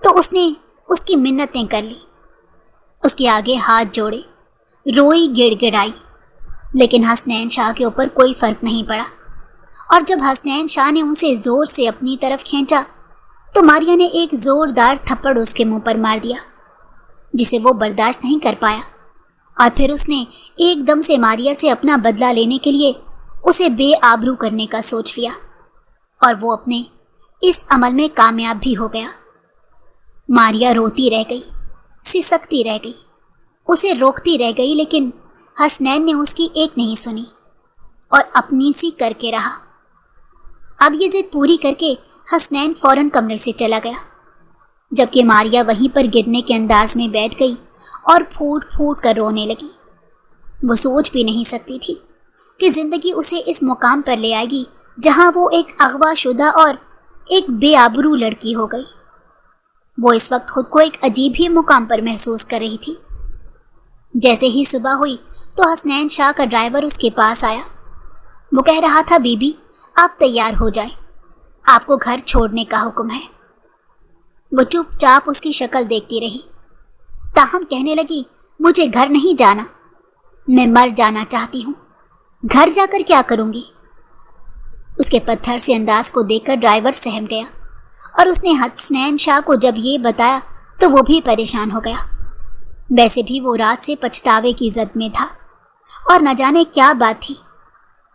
تو اس نے اس کی منتیں کر لی، اس کے آگے ہاتھ جوڑے، روئی گڑ گڑائی، لیکن حسنین شاہ کے اوپر کوئی فرق نہیں پڑا۔ اور جب حسنین شاہ نے اسے زور سے اپنی طرف کھینچا تو ماریا نے ایک زوردار تھپڑ اس کے منہ پر مار دیا۔ جسے وہ برداشت نہیں کر پایا، اور پھر اس نے ایک دم سے ماریا سے اپنا بدلہ لینے کے لیے اسے بے آبرو کرنے کا سوچ لیا، اور وہ اپنے اس عمل میں کامیاب بھی ہو گیا۔ ماریا روتی رہ گئی، سسکتی رہ گئی، اسے روکتی رہ گئی، لیکن حسنین نے اس کی ایک نہیں سنی اور اپنی سی کر کے رہا۔ اب یہ ضد پوری کر کے حسنین فوراً کمرے سے چلا گیا، جبکہ ماریا وہیں پر گرنے کے انداز میں بیٹھ گئی اور پھوٹ پھوٹ کر رونے لگی۔ وہ سوچ بھی نہیں سکتی تھی کہ زندگی اسے اس مقام پر لے آئے گی جہاں وہ ایک اغوا شدہ اور ایک بے آبرو لڑکی ہو گئی۔ وہ اس وقت خود کو ایک عجیب ہی مقام پر محسوس کر رہی تھی۔ جیسے ہی صبح ہوئی تو حسنین شاہ کا ڈرائیور اس کے پاس آیا۔ وہ کہہ رہا تھا، بی بی آپ تیار ہو جائیں، آپ کو گھر چھوڑنے کا حکم ہے۔ وہ چپ چاپ اس کی شکل دیکھتی رہی، تاہم کہنے لگی، مجھے گھر نہیں جانا، میں مر جانا چاہتی ہوں، گھر جا کر کیا کروں گی؟ اس کے پتھر سے انداز کو دیکھ کر ڈرائیور سہم گیا، اور اس نے حسنین شاہ کو جب یہ بتایا تو وہ بھی پریشان ہو گیا۔ ویسے بھی وہ رات سے پچھتاوے کی زد میں تھا، اور نہ جانے کیا بات تھی،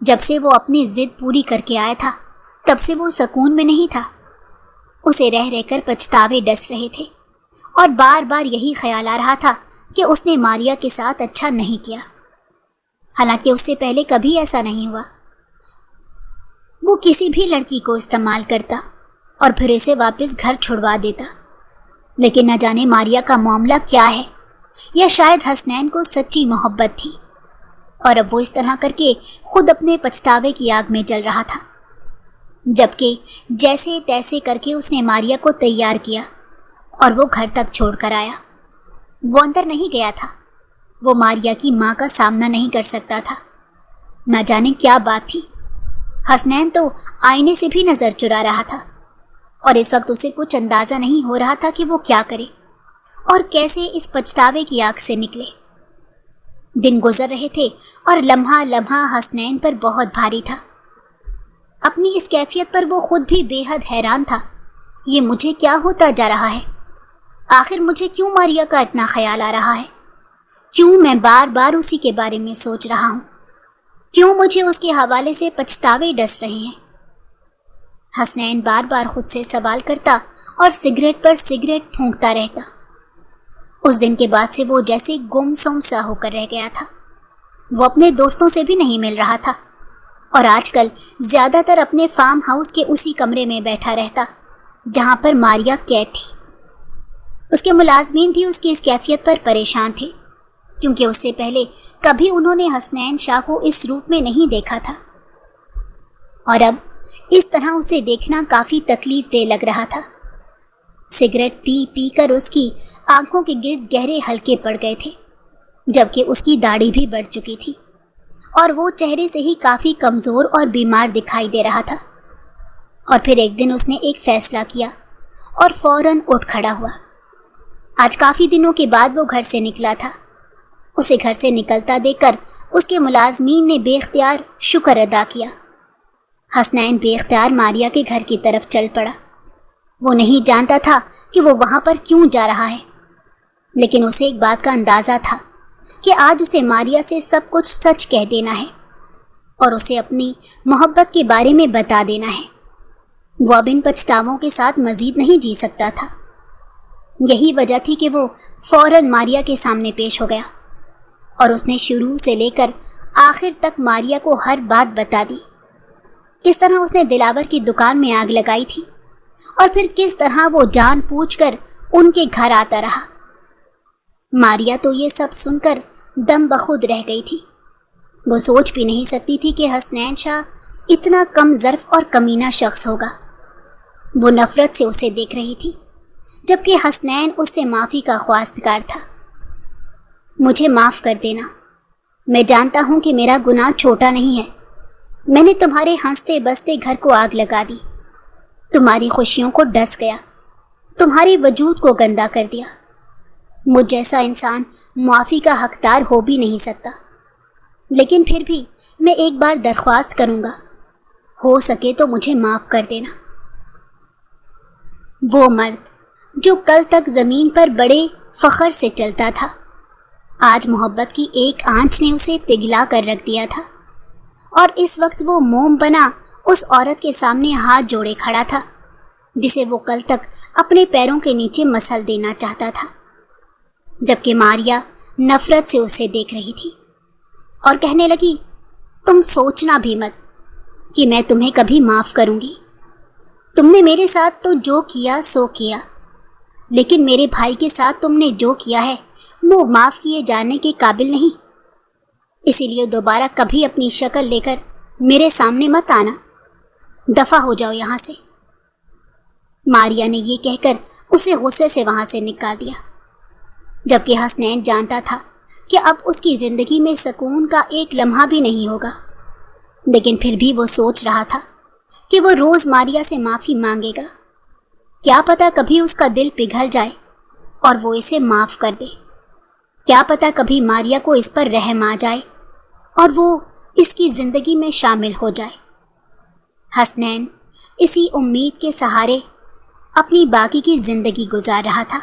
جب سے وہ اپنی ضد پوری کر کے آیا تھا تب سے وہ سکون میں نہیں تھا۔ اسے رہ رہ کر پچھتاوے ڈس رہے تھے، اور بار بار یہی خیال آ رہا تھا کہ اس نے ماریا کے ساتھ اچھا نہیں کیا، حالانکہ اس سے پہلے کبھی ایسا نہیں ہوا۔ وہ کسی بھی لڑکی کو استعمال کرتا اور پھر اسے واپس گھر چھڑوا دیتا، لیکن نہ جانے ماریا کا معاملہ کیا ہے، یا شاید حسنین کو سچی محبت تھی، اور اب وہ اس طرح کر کے خود اپنے پچھتاوے کی آگ میں جل رہا تھا۔ جبکہ جیسے تیسے کر کے اس نے ماریا کو تیار کیا اور وہ گھر تک چھوڑ کر آیا۔ وہ اندر نہیں گیا تھا، وہ ماریا کی ماں کا سامنا نہیں کر سکتا تھا۔ نہ جانے کیا بات تھی، حسنین تو آئینے سے بھی نظر چرا رہا تھا، اور اس وقت اسے کچھ اندازہ نہیں ہو رہا تھا کہ وہ کیا کرے اور کیسے اس پچھتاوے کی آگ سے نکلے۔ دن گزر رہے تھے اور لمحہ لمحہ حسنین پر بہت بھاری تھا۔ اپنی اس کیفیت پر وہ خود بھی بے حد حیران تھا۔ یہ مجھے کیا ہوتا جا رہا ہے؟ آخر مجھے کیوں ماریا کا اتنا خیال آ رہا ہے؟ کیوں میں بار بار اسی کے بارے میں سوچ رہا ہوں؟ کیوں مجھے اس کے حوالے سے پچھتاوے ڈس رہے ہیں؟ حسنین بار بار خود سے سوال کرتا اور سگریٹ پر سگریٹ پھونکتا رہتا۔ اس دن کے بعد سے وہ جیسے گم سم سا ہو کر رہ گیا تھا۔ وہ اپنے دوستوں سے بھی نہیں مل رہا تھا، اور آج کل زیادہ تر اپنے فارم ہاؤس کے اسی کمرے میں بیٹھا رہتا جہاں پر ماریا قید تھی۔ اس کے ملازمین بھی اس کی اس کیفیت پر پریشان تھے، کیونکہ اس سے پہلے کبھی انہوں نے حسنین شاہ کو اس روپ میں نہیں دیکھا تھا، اور اب اس طرح اسے دیکھنا کافی تکلیف دہ لگ رہا تھا۔ سگریٹ پی پی کر اس کی آنکھوں کے گرد گہرے حلقے پڑ گئے تھے، جبکہ اس کی داڑھی بھی بڑھ چکی تھی، اور وہ چہرے سے ہی کافی کمزور اور بیمار دکھائی دے رہا تھا۔ اور پھر ایک دن اس نے ایک فیصلہ کیا اور فوراً اٹھ کھڑا ہوا۔ آج کافی دنوں کے بعد وہ گھر سے نکلا تھا۔ اسے گھر سے نکلتا دیکھ کر اس کے ملازمین نے بے اختیار شکر ادا کیا۔ حسنین بے اختیار ماریا کے گھر کی طرف چل پڑا۔ وہ نہیں جانتا تھا کہ وہ وہاں پر کیوں جا رہا ہے، لیکن اسے ایک بات کا اندازہ تھا کہ آج اسے ماریا سے سب کچھ سچ کہہ دینا ہے اور اسے اپنی محبت کے بارے میں بتا دینا ہے۔ وہ اب ان پچھتاووں کے ساتھ مزید نہیں جی سکتا تھا۔ یہی وجہ تھی کہ وہ فوراً ماریا کے سامنے پیش ہو گیا، اور اس نے شروع سے لے کر آخر تک ماریا کو ہر بات بتا دی۔ کس طرح اس نے دلاور کی دکان میں آگ لگائی تھی، اور پھر کس طرح وہ جان پوچھ کر ان کے گھر آتا رہا۔ ماریا تو یہ سب سن کر دم بخود رہ گئی تھی۔ وہ سوچ بھی نہیں سکتی تھی کہ حسنین شاہ اتنا کم ظرف اور کمینہ شخص ہوگا۔ وہ نفرت سے اسے دیکھ رہی تھی، جبکہ حسنین اس سے معافی کا خواستگار تھا۔ مجھے معاف کر دینا، میں جانتا ہوں کہ میرا گناہ چھوٹا نہیں ہے۔ میں نے تمہارے ہنستے بستے گھر کو آگ لگا دی، تمہاری خوشیوں کو ڈس گیا، تمہارے وجود کو گندا کر دیا۔ مجھ جیسا انسان معافی کا حقدار ہو بھی نہیں سکتا، لیکن پھر بھی میں ایک بار درخواست کروں گا، ہو سکے تو مجھے معاف کر دینا۔ وہ مرد جو کل تک زمین پر بڑے فخر سے چلتا تھا۔ آج محبت کی ایک آنچ نے اسے پگھلا کر رکھ دیا تھا، اور اس وقت وہ موم بنا اس عورت کے سامنے ہاتھ جوڑے کھڑا تھا جسے وہ کل تک اپنے پیروں کے نیچے مسل دینا چاہتا تھا، جبکہ ماریا نفرت سے اسے دیکھ رہی تھی اور کہنے لگی، تم سوچنا بھی مت کہ میں تمہیں کبھی معاف کروں گی۔ تم نے میرے ساتھ تو جو کیا سو کیا، لیکن میرے بھائی کے ساتھ تم نے جو کیا ہے وہ معاف کیے جانے کے قابل نہیں، اسی لیے دوبارہ کبھی اپنی شکل لے کر میرے سامنے مت آنا، دفع ہو جاؤ یہاں سے۔ ماریا نے یہ کہہ کر اسے غصے سے وہاں سے نکال دیا، جبکہ حسنین جانتا تھا کہ اب اس کی زندگی میں سکون کا ایک لمحہ بھی نہیں ہوگا، لیکن پھر بھی وہ سوچ رہا تھا کہ وہ روز ماریا سے معافی مانگے گا، کیا پتہ کبھی اس کا دل پگھل جائے اور وہ اسے معاف کر دے، کیا پتہ کبھی ماریا کو اس پر رحم آ جائے اور وہ اس کی زندگی میں شامل ہو جائے۔ حسنین اسی امید کے سہارے اپنی باقی کی زندگی گزار رہا تھا۔